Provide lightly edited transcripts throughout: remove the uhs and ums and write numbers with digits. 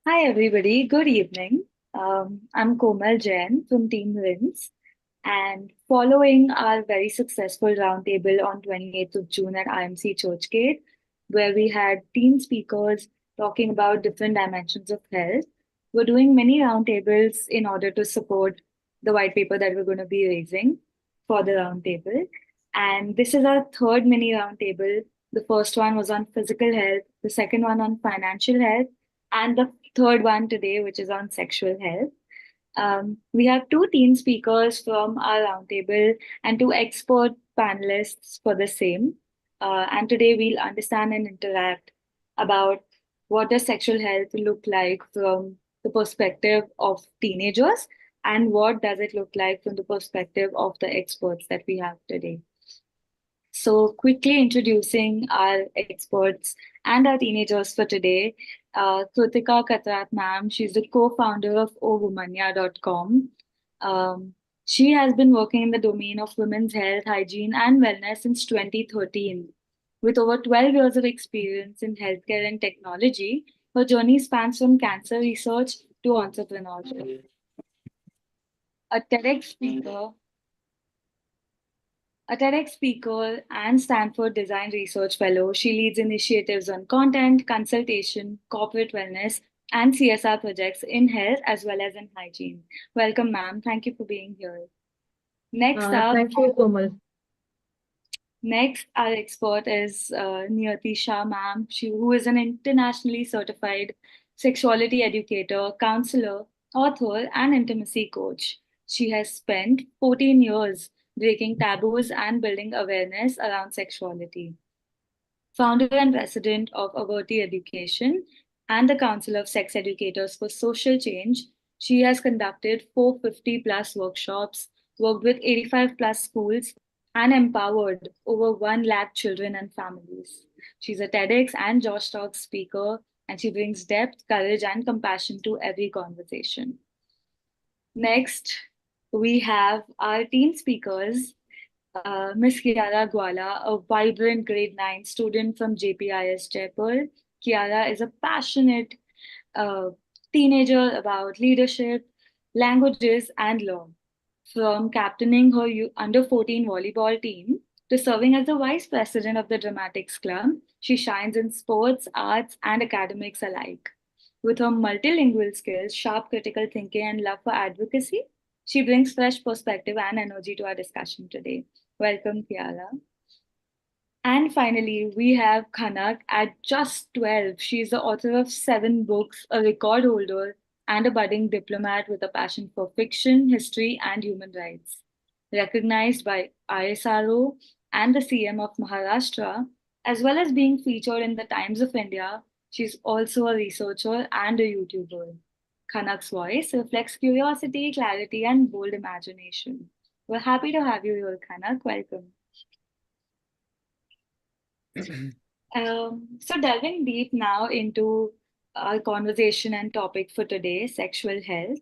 Hi, everybody. Good evening. I'm Komal Jain from Team Wins. And following our very successful roundtable on 28th of June at IMC Churchgate, where we had team speakers talking about different dimensions of health, we're doing many roundtables in order to support the white paper that we're going to be raising for the roundtable. And this is our third mini roundtable. The first one was on physical health, the second one on financial health, and the third one today, which is on sexual health. We have two team speakers from our roundtable and two expert panelists for the same. And today we'll understand and interact about what does sexual health look like from the perspective of teenagers and what does it look like from the perspective of the experts that we have today. So, quickly introducing our experts and our teenagers for today. Kritika Katrat ma'am, she's the co-founder of ovumanya.com. She has been working in the domain of women's health, hygiene, and wellness since 2013. With over 12 years of experience in healthcare and technology, her journey spans from cancer research to entrepreneurship. A TEDx speaker, A TEDx speaker and Stanford Design Research Fellow, she leads initiatives on content, consultation, corporate wellness, and CSR projects in health as well as in hygiene. Welcome, ma'am. Thank you for being here. Next up, Thank you, Komal. Next, our expert is Niyati Shah, ma'am, who is an internationally certified sexuality educator, counselor, author, and intimacy coach. She has spent 14 years breaking taboos and building awareness around sexuality. Founder and president of Averti Education and the Council of Sex Educators for Social Change, she has conducted 450 plus workshops, worked with 85 plus schools, and empowered over 1 lakh children and families. She's a TEDx and Josh Talk speaker, and she brings depth, courage, and compassion to every conversation. Next, we have our team speakers, Miss Kiara Gwala, a vibrant grade 9 student from JPIS Jaipur. Kiara is a passionate uh, teenager about leadership, languages, and law. From captaining her under 14 volleyball team to serving as the vice president of the Dramatics Club, she shines in sports, arts, and academics alike. With her multilingual skills, sharp critical thinking, and love for advocacy, she brings fresh perspective and energy to our discussion today. Welcome, Kiara. And finally, we have Khanak at just 12. She's the author of 7 books, a record holder, and a budding diplomat with a passion for fiction, history, and human rights. Recognized by ISRO and the CM of Maharashtra, as well as being featured in the Times of India, she's also a researcher and a YouTuber. Khanak's voice reflects curiosity, clarity, and bold imagination. We're happy to have you here, Khanak. Welcome. So delving deep now into our conversation and topic for today, sexual health.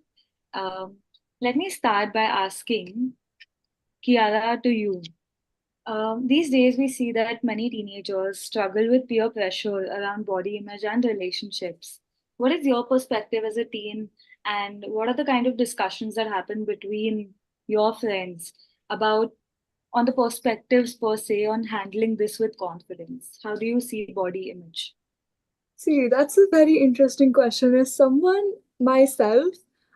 Um, Let me start by asking Kiara to you. These days, we see that many teenagers struggle with peer pressure around body image and relationships. What is your perspective as a teen, and what are the kind of discussions that happen between your friends about on the perspectives per se on handling this with confidence? How do you see body image? See, that's a very interesting question. As someone myself,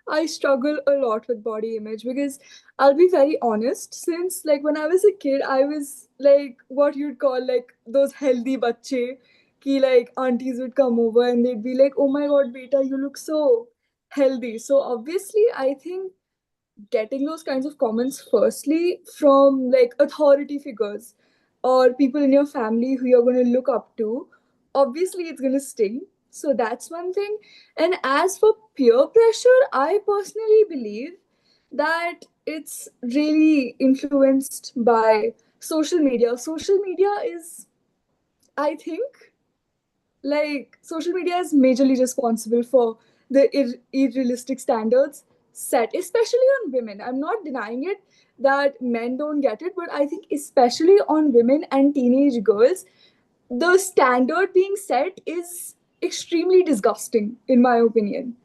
I struggle a lot with body image because I'll be very honest, since like when I was a kid, I was like what you'd call like those healthy bache, ki like aunties would come over and they'd be like, "Oh my god, beta, you look so healthy." So obviously, I think getting those kinds of comments firstly from like authority figures or people in your family who you're going to look up to, obviously it's going to sting. So that's one thing. And as for peer pressure, I personally believe that it's really influenced by social media. Social media is, I think, like social media is majorly responsible for the irrealistic standards set, especially on women. I'm not denying it that men don't get it, but I think especially on women and teenage girls, the standard being set is extremely disgusting, in my opinion,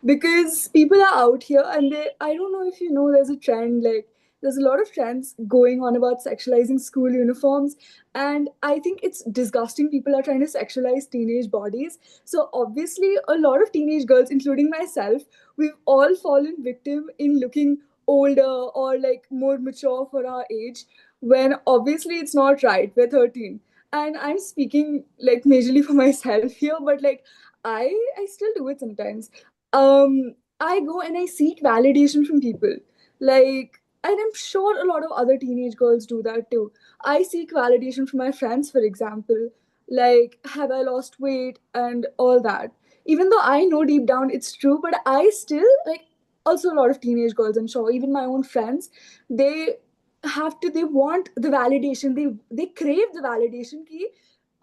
because people are out here and they, I don't know if you know, there's a trend, like there's a lot of trends going on about sexualizing school uniforms, and I think it's disgusting. People are trying to sexualize teenage bodies. So obviously a lot of teenage girls, including myself, we've all fallen victim in looking older or like more mature for our age, when obviously it's not right. We're 13, and I'm speaking like majorly for myself here, but like I still do it sometimes. I go and I seek validation from people. Like, and I'm sure a lot of other teenage girls do that too. I seek validation from my friends, for example, like, have I lost weight and all that. Even though I know deep down it's true, but I still like, also a lot of teenage girls, I'm sure, even my own friends, they they want the validation, they crave the validation key.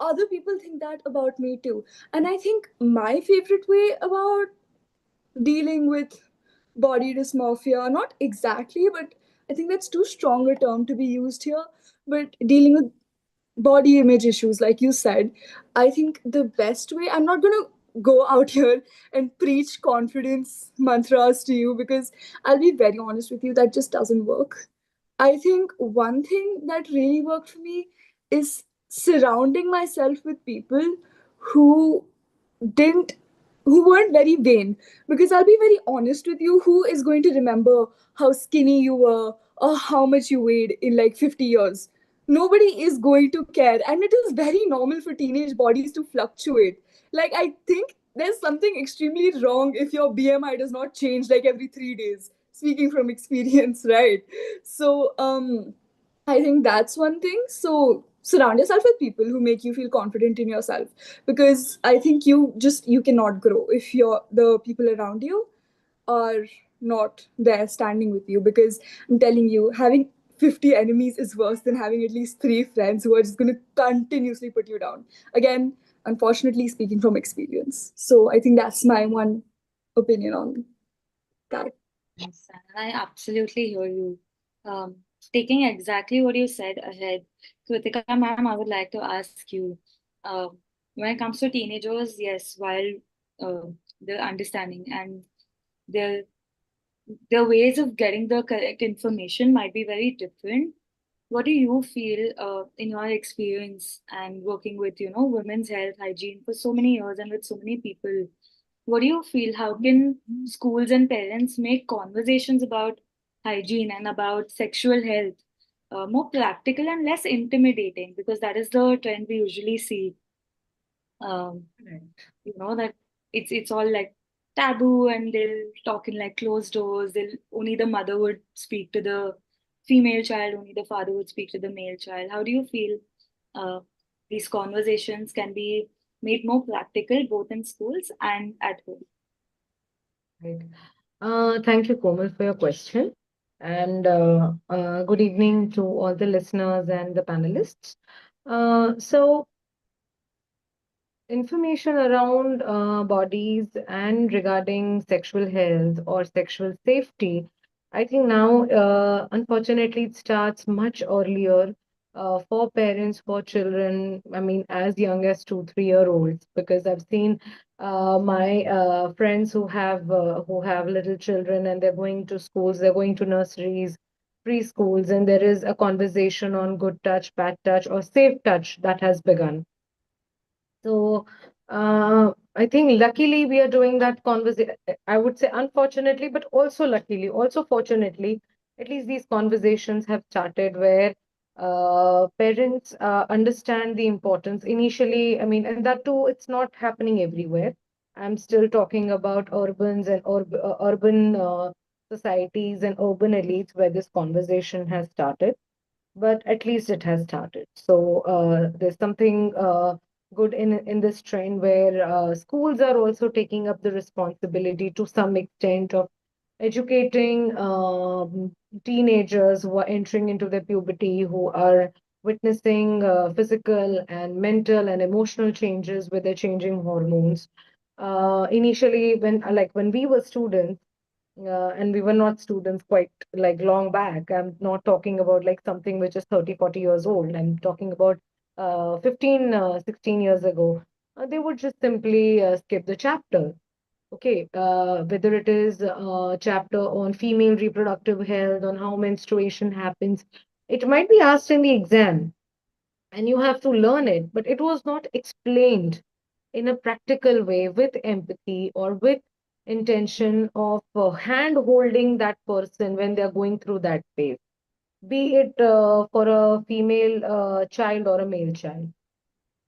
Other people think that about me too. And I think my favorite way about dealing with body dysmorphia, not exactly, but I think that's too strong a term to be used here, but dealing with body image issues, like you said, I think the best way, I'm not going to go out here and preach confidence mantras to you, because I'll be very honest with you, that just doesn't work. I think one thing that really worked for me is surrounding myself with people who didn't who weren't very vain. Because I'll be very honest with you, who is going to remember how skinny you were or how much you weighed in like 50 years? Nobody is going to care, and it is very normal for teenage bodies to fluctuate. Like, I think there's something extremely wrong if your BMI does not change like every 3 days, speaking from experience, right? So I think that's one thing. So surround yourself with people who make you feel confident in yourself, because I think you cannot grow if the people around you are not there standing with you. Because I'm telling you, having 50 enemies is worse than having at least 3 friends who are just going to continuously put you down. Again, unfortunately, speaking from experience. So I think that's my one opinion on that. Yes, and I absolutely hear you. Um, Taking exactly what you said ahead, Kritika ma'am, I would like to ask you, uh, when it comes to teenagers, yes, while uh, the understanding and their their ways of getting the correct information might be very different. What do you feel, in your experience and working with, women's health hygiene for so many years and with so many people? What do you feel? How can schools and parents make conversations about hygiene and about sexual health more practical and less intimidating? Because that is the trend we usually see. Um, that it's all like taboo, and they'll talk in like closed doors. They'll only the mother would speak to the female child, only the father would speak to the male child. How do you feel uh, these conversations can be made more practical both in schools and at home? Right. Thank you, Komal, for your question. And good evening to all the listeners and the panelists. So, information around bodies and regarding sexual health or sexual safety, I think now, unfortunately, it starts much earlier for parents, for children. I mean, as young as 2, 3 year olds, because I've seen my friends who have little children and they're going to schools, they're going to nurseries, preschools, and there is a conversation on good touch, bad touch, or safe touch that has begun. So I think luckily we are doing that conversation. I would say unfortunately, but also luckily, also fortunately, at least these conversations have started where parents understand the importance. Initially, I mean, and that too, it's not happening everywhere. I'm still talking about urban societies and urban elites where this conversation has started, but at least it has started. So there's something good in this trend where schools are also taking up the responsibility to some extent of educating teenagers who are entering into their puberty, who are witnessing physical and mental and emotional changes with their changing hormones. Initially, when we were students, and we were not students quite like long back. I'm not talking about like something which is 30, 40 years old. I'm talking about 15, 16 years ago. they would just simply skip the chapter. Okay, whether it is a chapter on female reproductive health, on how menstruation happens, it might be asked in the exam and you have to learn it, but it was not explained in a practical way with empathy or with intention of hand holding that person when they're going through that phase, be it for a female child or a male child.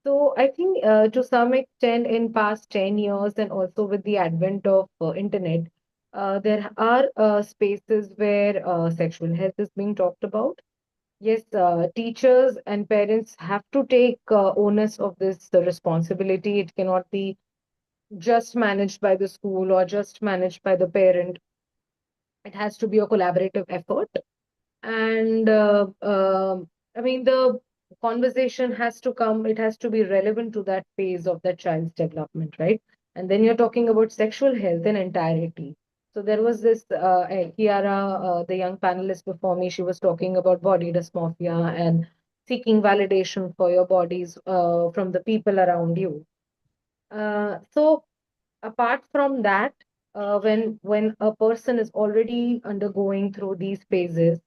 So I think to some extent in past 10 years and also with the advent of internet, there are spaces where sexual health is being talked about. Yes, teachers and parents have to take onus of this responsibility. It cannot be just managed by the school or just managed by the parent. It has to be a collaborative effort. And I mean, the conversation has to come, it has to be relevant to that phase of that child's development, right? And then you're talking about sexual health in entirety. So there was this Kiara, the young panelist before me, she was talking about body dysmorphia and seeking validation for your bodies from the people around you. So apart from that, when a person is already undergoing through these phases,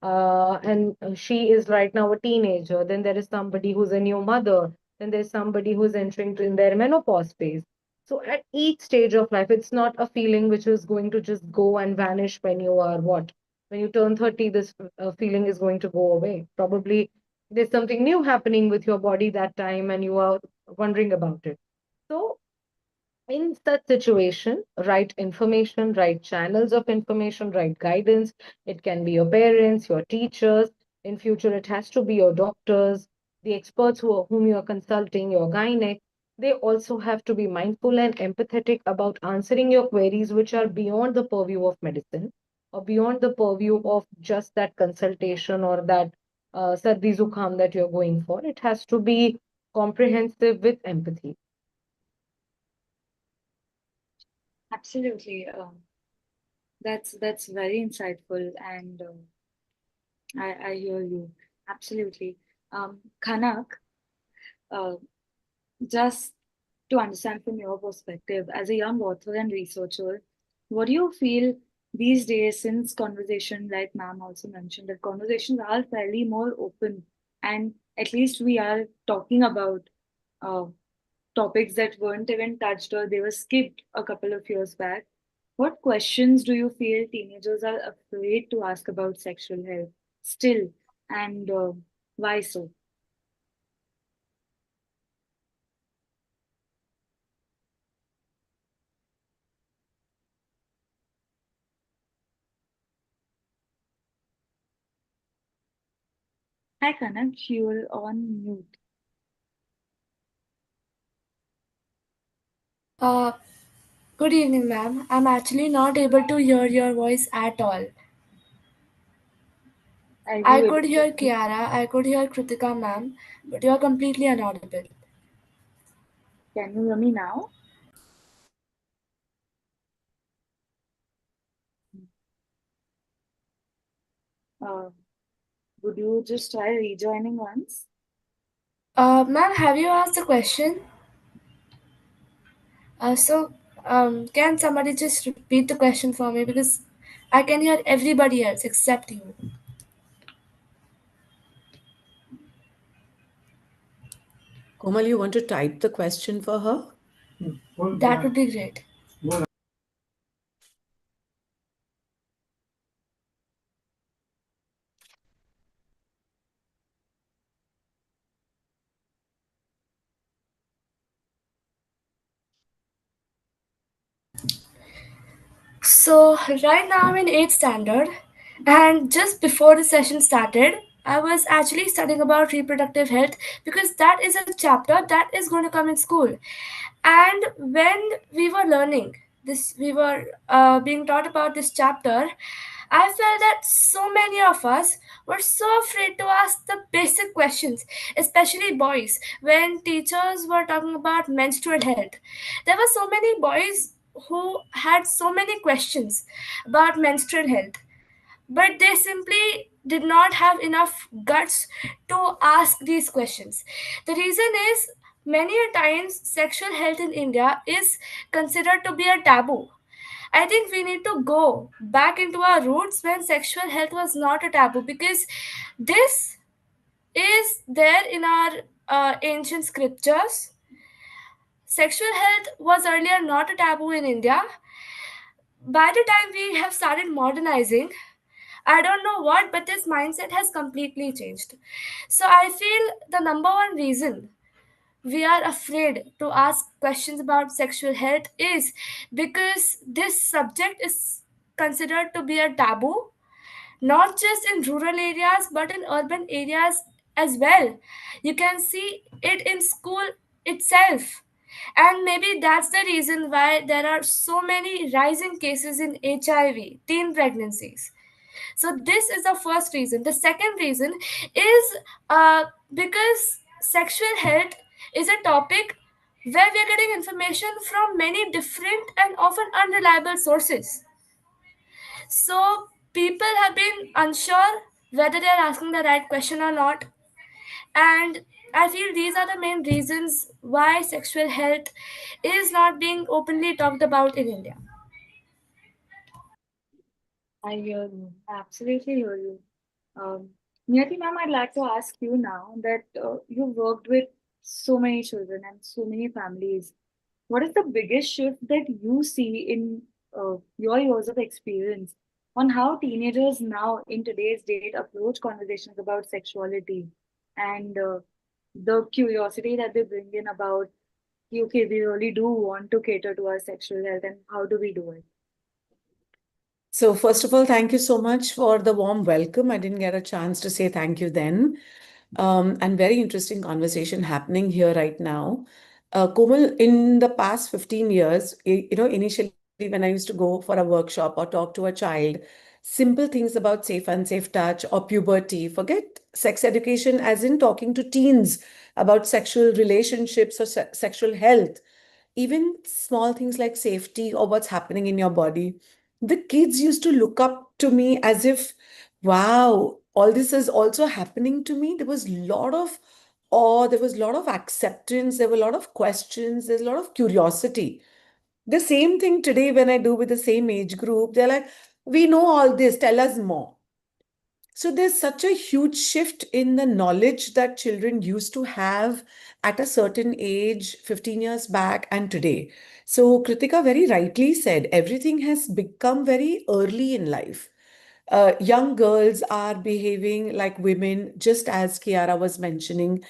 and she is right now a teenager, then there is somebody who's a new mother, then there's somebody who's entering in their menopause phase. So at each stage of life, it's not a feeling which is going to just go and vanish when you are what? When you turn 30, this feeling is going to go away. Probably there's something new happening with your body that time, and you are wondering about it. So in such situation, right information, right channels of information, right guidance. It can be your parents, your teachers. In future, it has to be your doctors, the experts whom you are consulting, your gynec. They also have to be mindful and empathetic about answering your queries, which are beyond the purview of medicine or beyond the purview of just that consultation or that sardi zukam that you're going for. It has to be comprehensive with empathy. Absolutely. That's very insightful, and I hear you. Absolutely. Kanak, uh, just to understand from your perspective, as a young author and researcher, what do you feel these days, since conversation, like ma'am also mentioned, that conversations are fairly more open, and at least we are talking about uh, topics that weren't even touched or they were skipped a couple of years back. What questions do you feel teenagers are afraid to ask about sexual health still, and why so? Hi, Kanak, you're on mute. Uh, Good evening, ma'am. I'm actually not able to hear your voice at all. Are I you able could to? hear Kiara, I could hear Kritika, ma'am, but you're completely inaudible. Can you hear me now? Uh, would you just try rejoining once? Ma'am, have you asked the question? Can somebody just repeat the question for me because I can hear everybody else except you. Komal, you want to type the question for her? That would be great. So, right now I'm in 8th standard, and just before the session started, I was actually studying about reproductive health because that is a chapter that is going to come in school. And when we were learning this, we were being taught about this chapter. I felt that so many of us were so afraid to ask the basic questions, especially boys. When teachers were talking about menstrual health, there were so many boys who had so many questions about menstrual health, but they simply did not have enough guts to ask these questions. The reason is Many a times, sexual health in India is considered to be a taboo. I think we need to go back into our roots when sexual health was not a taboo, because this is there in our ancient scriptures. Sexual health was earlier not a taboo in India. By the time we have started modernizing, I don't know what, but this mindset has completely changed. So I feel the number one reason we are afraid to ask questions about sexual health is because this subject is considered to be a taboo, not just in rural areas but in urban areas as well. You can see it in school itself. And maybe that's the reason why there are so many rising cases in HIV, teen pregnancies. So this is the first reason. The second reason is because sexual health is a topic where we are getting information from many different and often unreliable sources. So people have been unsure whether they are asking the right question or not. And I feel these are the main reasons why sexual health is not being openly talked about in India. I hear you. I absolutely hear you. Niyati ma'am, I'd like to ask you now that you worked with so many children and so many families. What is the biggest shift that you see in your years of experience on how teenagers now in today's date approach conversations about sexuality and the curiosity that they bring in about, okay, we really do want to cater to our sexual health and how do we do it? So, first of all, thank you so much for the warm welcome. I didn't get a chance to say thank you then. And very interesting conversation happening here right now. Komal, in the past 15 years, initially when I used to go for a workshop or talk to a child, simple things about safe, unsafe touch or puberty, forget sex education, as in talking to teens about sexual relationships or sexual health, even small things like safety or what's happening in your body. The kids used to look up to me as if, wow, all this is also happening to me. There was a lot of awe, there was a lot of acceptance, there were a lot of questions, there's a lot of curiosity. The same thing today when I do with the same age group, they're like, we know all this, tell us more. So there's such a huge shift in the knowledge that children used to have at a certain age 15 years back and today. So Kritika very rightly said, everything has become very early in life. Young girls are behaving like women, just as Kiara was mentioning.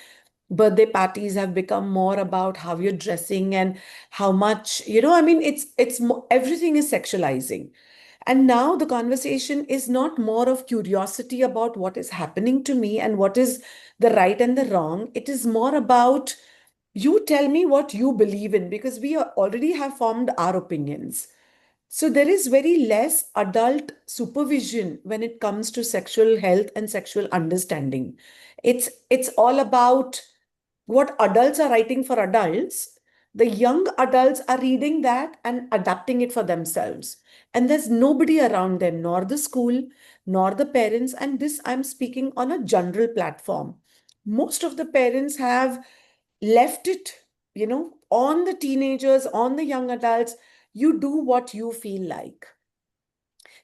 Birthday parties have become more about how you're dressing and how much, I mean, everything is sexualizing. And now the conversation is not more of curiosity about what is happening to me and what is the right and the wrong. It is more about you tell me what you believe in because already have formed our opinions. So there is very less adult supervision when it comes to sexual health and sexual understanding. It's all about what adults are writing for adults. The young adults are reading that and adapting it for themselves. And there's nobody around them, nor the school, nor the parents. And this I'm speaking on a general platform. Most of the parents have left it, on the teenagers, on the young adults. You do what you feel like,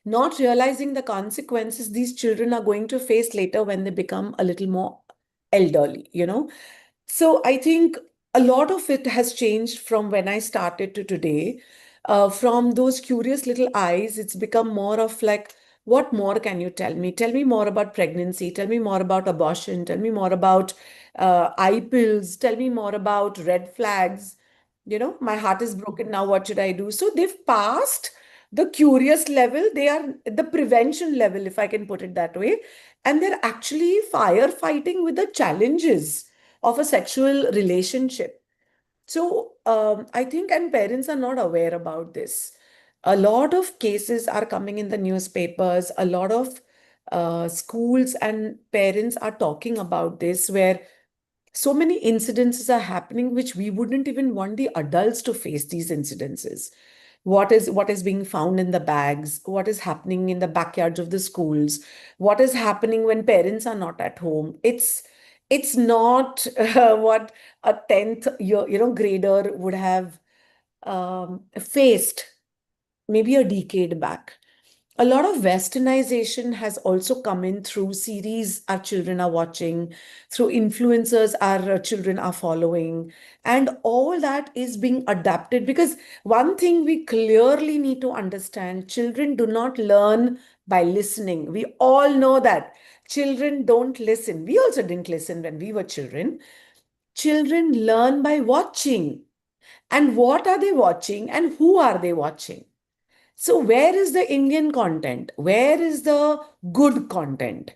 not realizing the consequences these children are going to face later when they become a little more elderly. So I think a lot of it has changed from when I started to today. From those curious little eyes, it's become more of like, what more can you tell me? Tell me more about pregnancy. Tell me more about abortion. Tell me more about eye pills. Tell me more about red flags. My heart is broken now. What should I do? So they've passed the curious level. They are the prevention level, if I can put it that way. And they're actually firefighting with the challenges of a sexual relationship. So I think, and parents are not aware about this. A lot of cases are coming in the newspapers. A lot of schools and parents are talking about this, where so many incidences are happening which we wouldn't even want the adults to face these incidences. What is being found in the bags, what is happening in the backyards of the schools, what is happening when parents are not at home. It's not what a 10th grader would have faced maybe a decade back. A lot of westernization has also come in through series our children are watching, through influencers our children are following, and all that is being adapted. Because one thing we clearly need to understand, children do not learn by listening. We all know that children don't listen. We also didn't listen when we were children. Children learn by watching. And what are they watching and who are they watching? So, where is the Indian content? Where is the good content?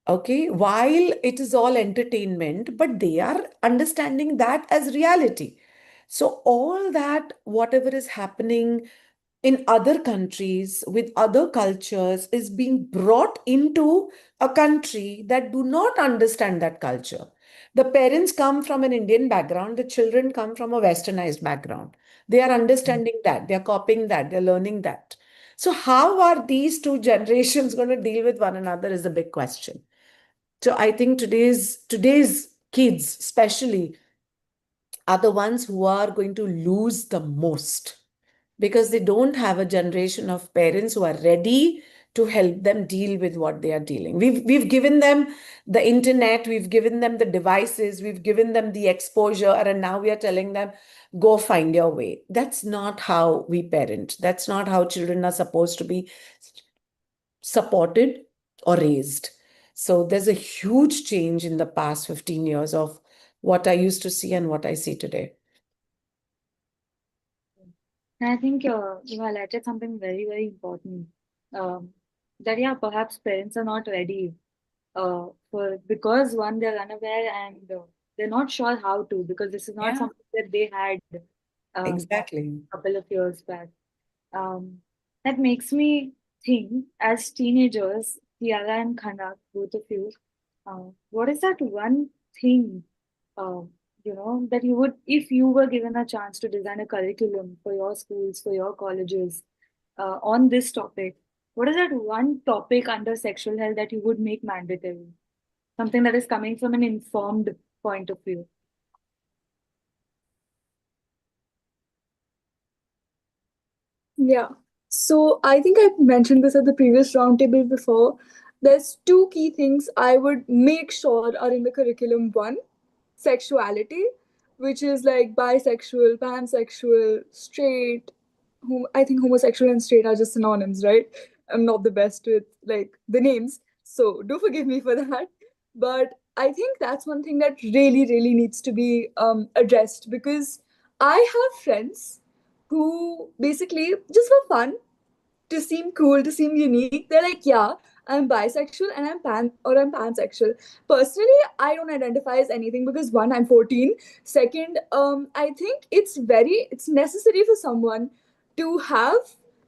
Okay, while it is all entertainment, but they are understanding that as reality. So, all that, whatever is happening in other countries with other cultures, is being brought into a country that do not understand that culture. The parents come from an Indian background, the children come from a westernized background. They are understanding that, they are copying that, they're learning that. So how are these two generations going to deal with one another is a big question. So I think today's kids especially are the ones who are going to lose the most, because they don't have a generation of parents who are ready to help them deal with what they are dealing. We've given them the internet, we've given them the devices, we've given them the exposure, and now we are telling them, go find your way. That's not how we parent. That's not how children are supposed to be supported or raised. So there's a huge change in the past 15 years of what I used to see and what I see today. And I think you highlighted something very, very important. Um, that yeah, perhaps parents are not ready for because one they're unaware and they're not sure how to, because this is not Yeah, something that they had exactly. a couple of years back. Um, that makes me think, as teenagers, Tiara and Khanak, both of you, what is that one thing, uh, that you would, if you were given a chance to design a curriculum for your schools, for your colleges, on this topic, what is that one topic under sexual health that you would make mandatory? Something that is coming from an informed point of view. Yeah. So I think I mentioned this at the previous roundtable before. There's two key things I would make sure are in the curriculum. One, sexuality, which is like bisexual, pansexual, straight. Whom I think homosexual and straight are just synonyms, right? I'm not the best with like the names, so do forgive me for that. But I think that's one thing that really, really needs to be addressed, because I have friends who basically just for fun, to seem cool, to seem unique, they're like, yeah, I'm bisexual and I'm pansexual. Personally, I don't identify as anything because one, I'm 14. Second, I think it's necessary for someone to have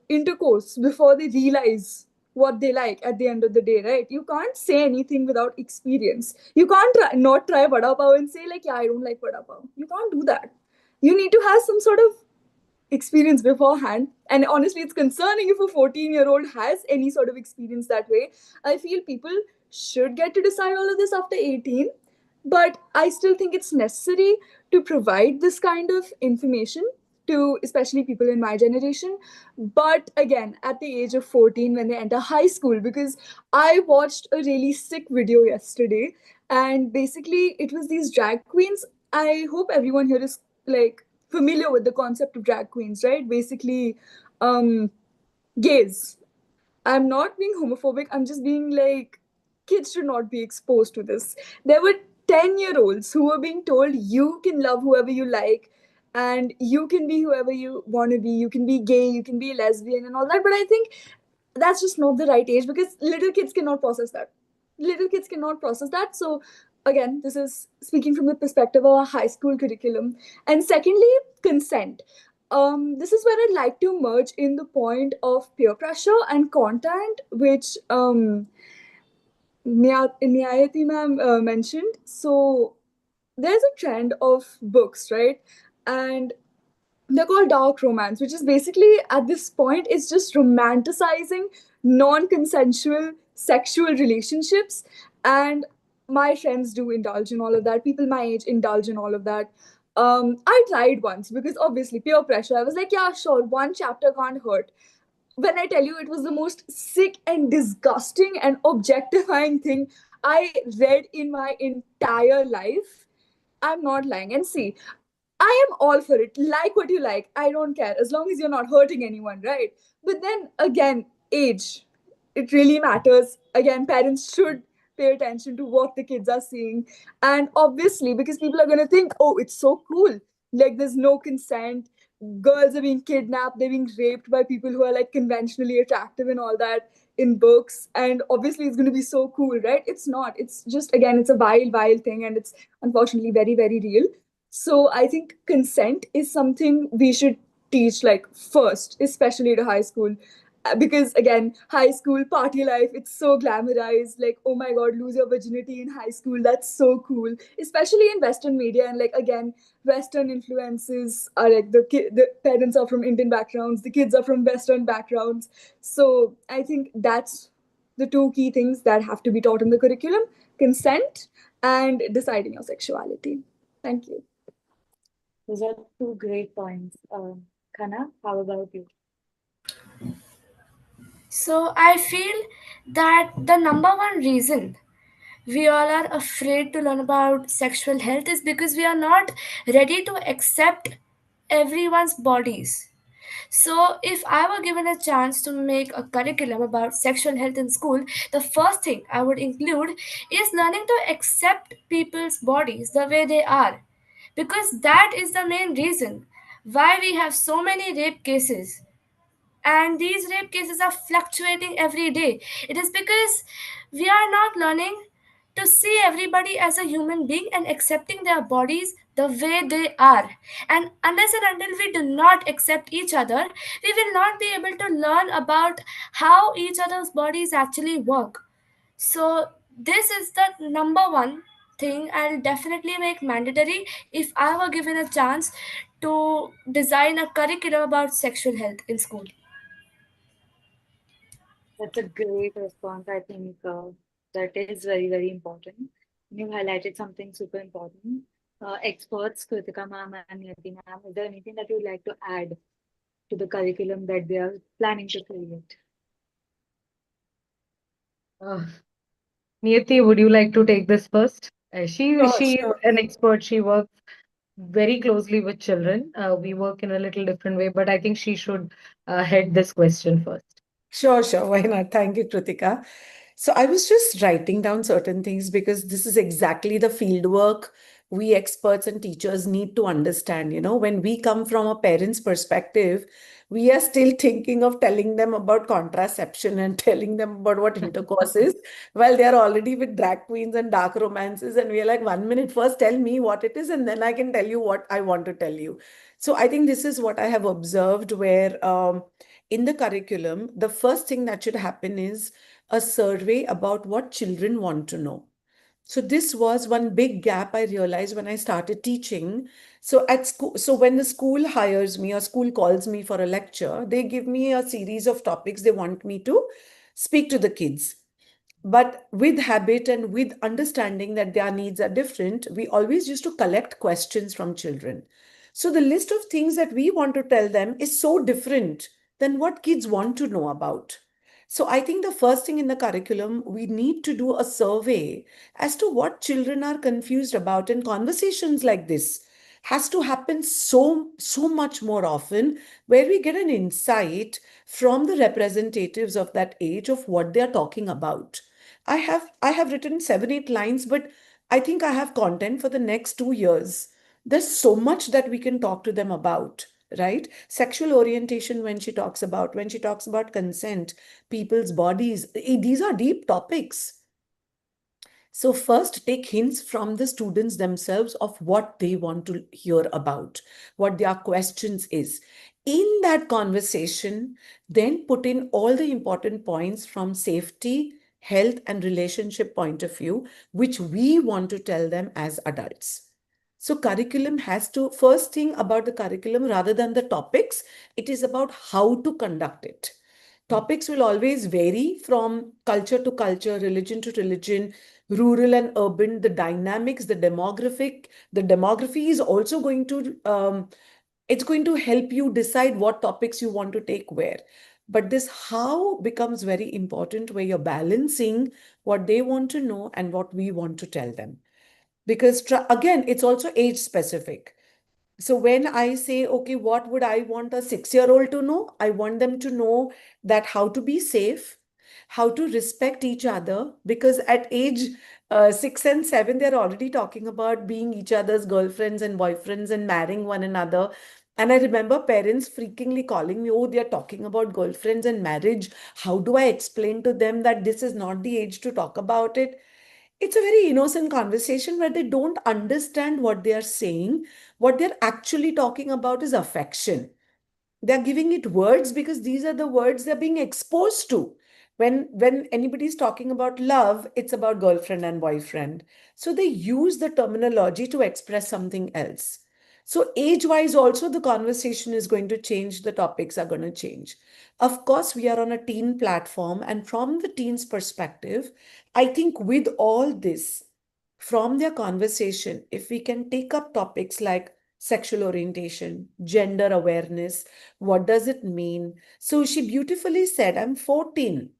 intercourse before they realize what they like at the end of the day, right? You can't say anything without experience. You can't not try vada pav and say like, yeah, I don't like vada pav. You can't do that. You need to have some sort of experience beforehand. And honestly, it's concerning if a 14-year-old has any sort of experience that way. I feel people should get to decide all of this after 18, but I still think it's necessary to provide this kind of information to especially people in my generation. But again, at the age of 14, when they enter high school, because I watched a really sick video yesterday, and basically it was these drag queens. I hope everyone here is like familiar with the concept of drag queens, right? Basically, um, gays. I'm not being homophobic. I'm just being like, kids should not be exposed to this. There were 10-year-olds who were being told you can love whoever you like and you can be whoever you want to be. You can be gay, you can be lesbian, and all that. But I think that's just not the right age, because little kids cannot process that. Little kids cannot process that. So, again, this is speaking from the perspective of a high school curriculum. And secondly, consent. This is where I'd like to merge in the point of peer pressure and content, which Niyati ma'am mentioned. So, there's a trend of books, right? And they're called dark romance, which is basically at this point it's just romanticizing non-consensual sexual relationships. And my friends do indulge in all of that. People my age indulge in all of that. I tried once because obviously peer pressure. I was like, yeah, sure, one chapter can't hurt. When I tell you it was the most sick and disgusting and objectifying thing I read in my entire life, I'm not lying. And see, I am all for it. Like what you like. I don't care. As long as you're not hurting anyone, right? But then again, age. It really matters. Again, parents should pay attention to what the kids are seeing. And obviously, because people are going to think, oh, it's so cool. Like there's no consent. Girls are being kidnapped. They're being raped by people who are like conventionally attractive and all that in books. And obviously, it's going to be so cool, right? It's not. It's just, again, it's a vile, vile thing. And it's unfortunately very, very real. So I think consent is something we should teach like first, especially to high school. Because again, high school party life, it's so glamorized. Like, oh my god, lose your virginity in high school. That's so cool. Especially in Western media, and like again, Western influences are like the parents are from Indian backgrounds, the kids are from Western backgrounds. So I think that's the two key things that have to be taught in the curriculum: consent and deciding your sexuality. Thank you. Those are two great points. Khana, how about you? So I feel that the number one reason we all are afraid to learn about sexual health is because we are not ready to accept everyone's bodies. So, if I were given a chance to make a curriculum about sexual health in school, the first thing I would include is learning to accept people's bodies the way they are. Because that is the main reason why we have so many rape cases, and these rape cases are fluctuating every day. It is because we are not learning to see everybody as a human being and accepting their bodies the way they are. And unless and until we do not accept each other, we will not be able to learn about how each other's bodies actually work. So this is the number one thing I'll definitely make mandatory if I were given a chance to design a curriculum about sexual health in school. That's a great response. I think that is very, very important. You highlighted something super important. Experts, Kritika ma'am and Niyati ma'am, is there anything that you'd like to add to the curriculum that they are planning to create? Uh, Niyati, would you like to take this first? Sure, She is sure. an expert. She works very closely with children. We work in a little different way, but I think she should head this question first. Sure, sure. Why not? Thank you, Kritika. So I was just writing down certain things because this is exactly the field work we experts and teachers need to understand. When we come from a parent's perspective, we are still thinking of telling them about contraception and telling them about what intercourse is, while they are already with drag queens and dark romances. And we are like, 1 minute, first tell me what it is, and then I can tell you what I want to tell you. So I think this is what I have observed where in the curriculum, the first thing that should happen is a survey about what children want to know. So this was one big gap I realized when I started teaching. So at school, so when the school hires me or school calls me for a lecture, they give me a series of topics they want me to speak to the kids. But with habit and with understanding that their needs are different, we always used to collect questions from children. So the list of things that we want to tell them is so different than what kids want to know about. So I think the first thing in the curriculum, we need to do a survey as to what children are confused about, and conversations like this has to happen so much more often, where we get an insight from the representatives of that age of what they are talking about. I have written 7 8 lines, but I think I have content for the next 2 years. There's so much that we can talk to them about, right? Sexual orientation, when she talks about consent, people's bodies, these are deep topics. So, first, take hints from the students themselves of what they want to hear about, what their questions is. In that conversation, then put in all the important points from safety, health, and relationship point of view, which we want to tell them as adults. So, curriculum has to, first thing about the curriculum, rather than the topics, it is about how to conduct it. Topics will always vary from culture to culture, religion to religion, rural and urban, the dynamics, the demography is also going to it's going to help you decide what topics you want to take where. But this how becomes very important, where you're balancing what they want to know and what we want to tell them. Because again, it's also age specific. So when I say, okay, what would I want a 6-year-old to know? I want them to know that how to be safe, how to respect each other, because at age 6 and 7, they're already talking about being each other's girlfriends and boyfriends and marrying one another. And I remember parents freakingly calling me, oh, they're talking about girlfriends and marriage. How do I explain to them that this is not the age to talk about it? It's a very innocent conversation where they don't understand what they are saying. What they're actually talking about is affection. They're giving it words because these are the words they're being exposed to. When anybody's talking about love, it's about girlfriend and boyfriend. So they use the terminology to express something else. So age wise also, the conversation is going to change, the topics are going to change. Of course, we are on a teen platform, and from the teens perspective, I think with all this, from their conversation, if we can take up topics like sexual orientation, gender awareness, what does it mean? So she beautifully said, I'm 14.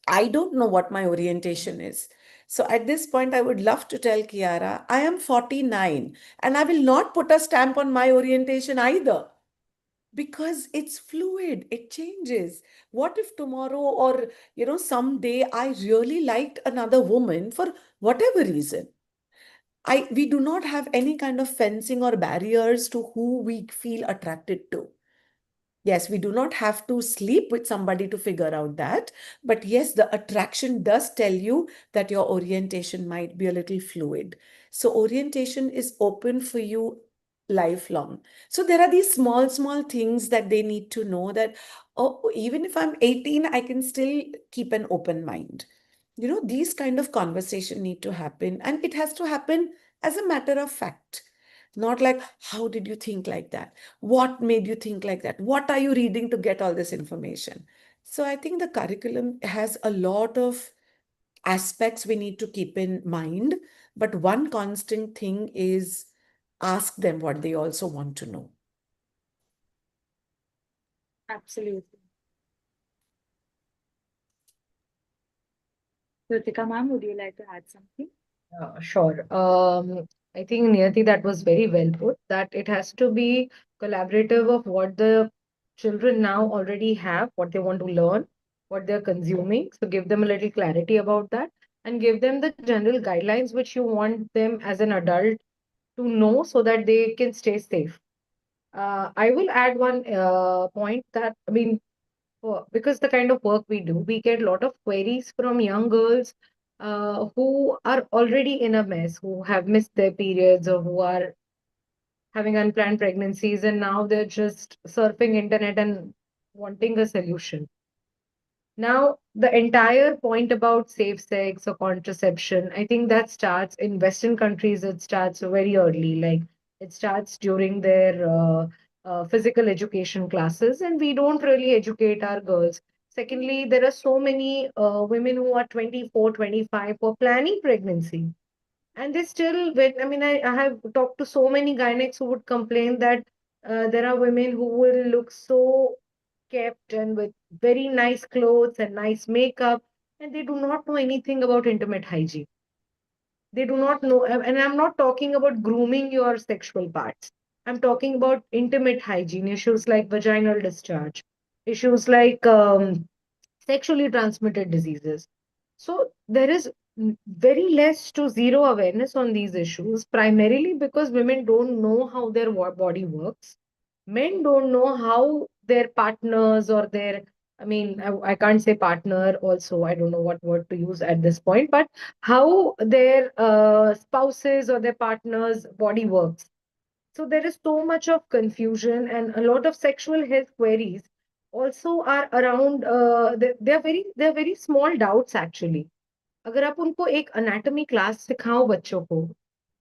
I don't know what my orientation is. So at this point, I would love to tell Kiara, I am 49 and I will not put a stamp on my orientation either, because it's fluid, it changes. What if tomorrow or someday I really liked another woman for whatever reason? We do not have any kind of fencing or barriers to who we feel attracted to. Yes, we do not have to sleep with somebody to figure out that. But yes, the attraction does tell you that your orientation might be a little fluid. So orientation is open for you lifelong. So there are these small, small things that they need to know, that, oh, even if I'm 18, I can still keep an open mind. These kind of conversation need to happen, and it has to happen as a matter of fact. Not like, how did you think like that? What made you think like that? What are you reading to get all this information? So I think the curriculum has a lot of aspects we need to keep in mind. But one constant thing is ask them what they also want to know. Absolutely. Ritika ma'am, would you like to add something? Sure. I think, Niyati, that was very well put, that it has to be collaborative of what the children now already have, what they want to learn, what they're consuming. So give them a little clarity about that and give them the general guidelines which you want them as an adult to know so that they can stay safe. I will add one point that, I mean, because the kind of work we do, we get a lot of queries from young girls who are already in a mess, who have missed their periods or who are having unplanned pregnancies, and now they're just surfing internet and wanting a solution. Now, the entire point about safe sex or contraception, I think that starts in Western countries, it starts very early. Like it starts during their physical education classes, and we don't really educate our girls. Secondly, there are so many women who are 24, 25 for planning pregnancy. And they still, when I mean, I have talked to so many gynecs who would complain that there are women who will look so kept and with very nice clothes and nice makeup, and they do not know anything about intimate hygiene. They do not know, and I'm not talking about grooming your sexual parts. I'm talking about intimate hygiene issues like vaginal discharge, issues like sexually transmitted diseases. So there is very less to zero awareness on these issues, primarily because women don't know how their body works. Men don't know how their partners or their, I mean, I can't say partner also, I don't know what word to use at this point, but how their spouses or their partners' body works. So there is so much of confusion, and a lot of sexual health queries also are around. They're very small doubts actually. अगर आप उनको एक anatomy class सिखाओ बच्चों को,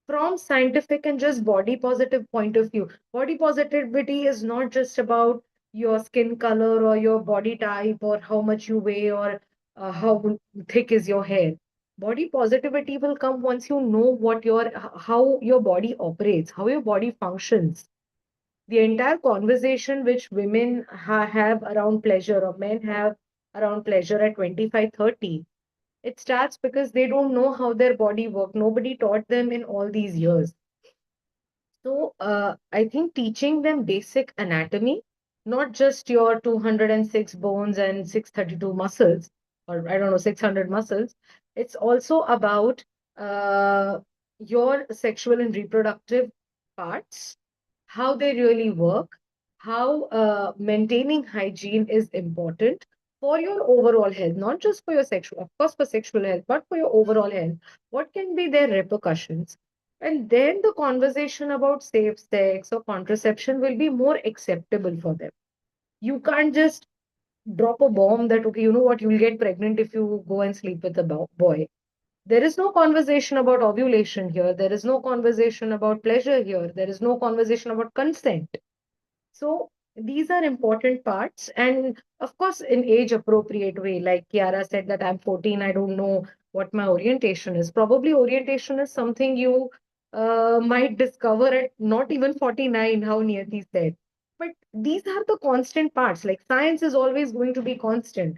from scientific and just body positive point of view, body positivity is not just about your skin color or your body type or how much you weigh or how thick is your hair. Body positivity will come once you know how your body operates, how your body functions. The entire conversation which women have around pleasure or men have around pleasure at 25, 30, it starts because they don't know how their body works. Nobody taught them in all these years. So I think teaching them basic anatomy, not just your 206 bones and 632 muscles, or I don't know, 600 muscles. It's also about uh, your sexual and reproductive parts, how they really work, how maintaining hygiene is important for your overall health, not just for your sexual, of course, for sexual health, but for your overall health. What can be their repercussions? And then the conversation about safe sex or contraception will be more acceptable for them. You can't just drop a bomb that, okay, you know what, you'll get pregnant if you go and sleep with a boy. There is no conversation about ovulation here. There is no conversation about pleasure here. There is no conversation about consent. So these are important parts. And of course, in age appropriate way, like Kiara said that I'm 14, I don't know what my orientation is. Probably orientation is something you might discover at not even 49, how Niyati said. But these are the constant parts. Like science is always going to be constant.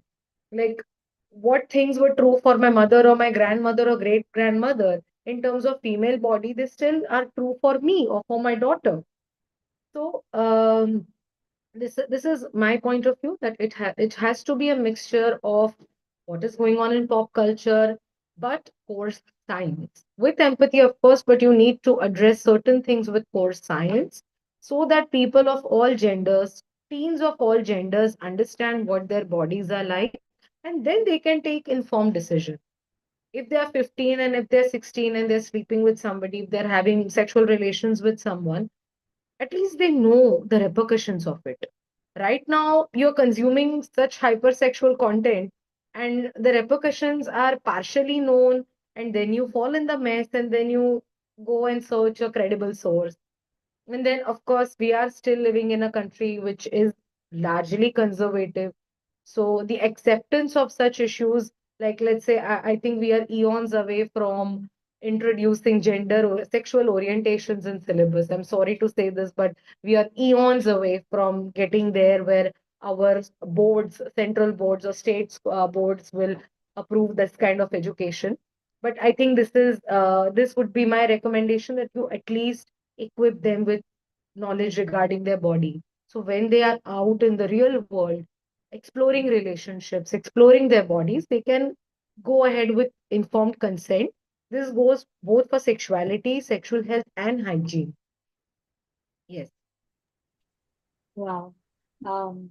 Like what things were true for my mother or my grandmother or great grandmother in terms of female body, they still are true for me or for my daughter. So this is my point of view that it has to be a mixture of what is going on in pop culture, but course science with empathy, of course. But you need to address certain things with course science so that people of all genders, teens of all genders, understand what their bodies are like, and then they can take informed decision. If they are 15 and if they're 16 and they're sleeping with somebody, if they're having sexual relations with someone, at least they know the repercussions of it. Right now, you're consuming such hypersexual content, and the repercussions are partially known, and then you fall in the mess, and then you go and search a credible source. And then, of course, we are still living in a country which is largely conservative. So the acceptance of such issues, like let's say, I think we are eons away from introducing gender or sexual orientations in syllabus. I'm sorry to say this, but we are eons away from getting there where our boards, central boards or states boards will approve this kind of education. But I think this would be my recommendation that you at least equip them with knowledge regarding their body. So when they are out in the real world, exploring relationships, exploring their bodies, they can go ahead with informed consent. This goes both for sexuality, sexual health, and hygiene. Yes. Wow. Um,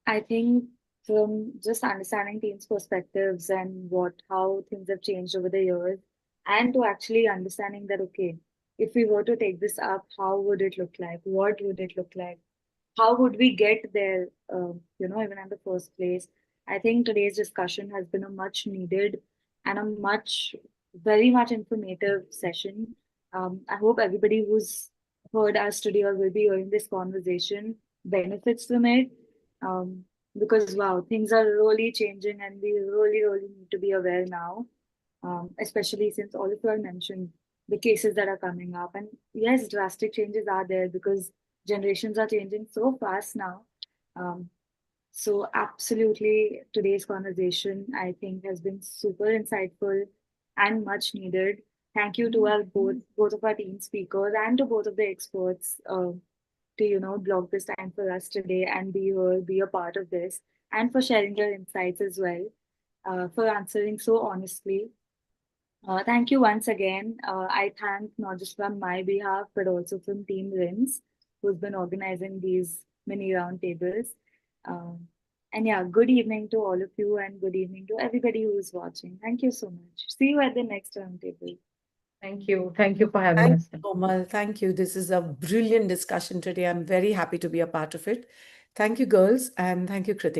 I think from just understanding teens' perspectives and how things have changed over the years, and to actually understanding that, okay, if we were to take this up, how would it look like? What would it look like? How would we get there, even in the first place? I think today's discussion has been a much needed and a very much informative session. I hope everybody who's heard us today or will be hearing this conversation benefits from it. Um, because wow, things are really changing and we really, really need to be aware now, especially since all of you have mentioned the cases that are coming up. And yes, drastic changes are there because generations are changing so fast now. Um, so absolutely, today's conversation I think has been super insightful and much needed. Thank you to our both of our team speakers and to both of the experts to block this time for us today and be here, be a part of this, and for sharing your insights as well, for answering so honestly. Thank you once again. I thank not just from my behalf, but also from Team RIMS, who's been organizing these mini roundtables. Um, and yeah, good evening to all of you, and good evening to everybody who is watching. Thank you so much. See you at the next roundtable. Thank you. Thank you for having Thank us. you, Komal. Thank you. This is a brilliant discussion today. I'm very happy to be a part of it. Thank you, girls, and thank you, Kritika.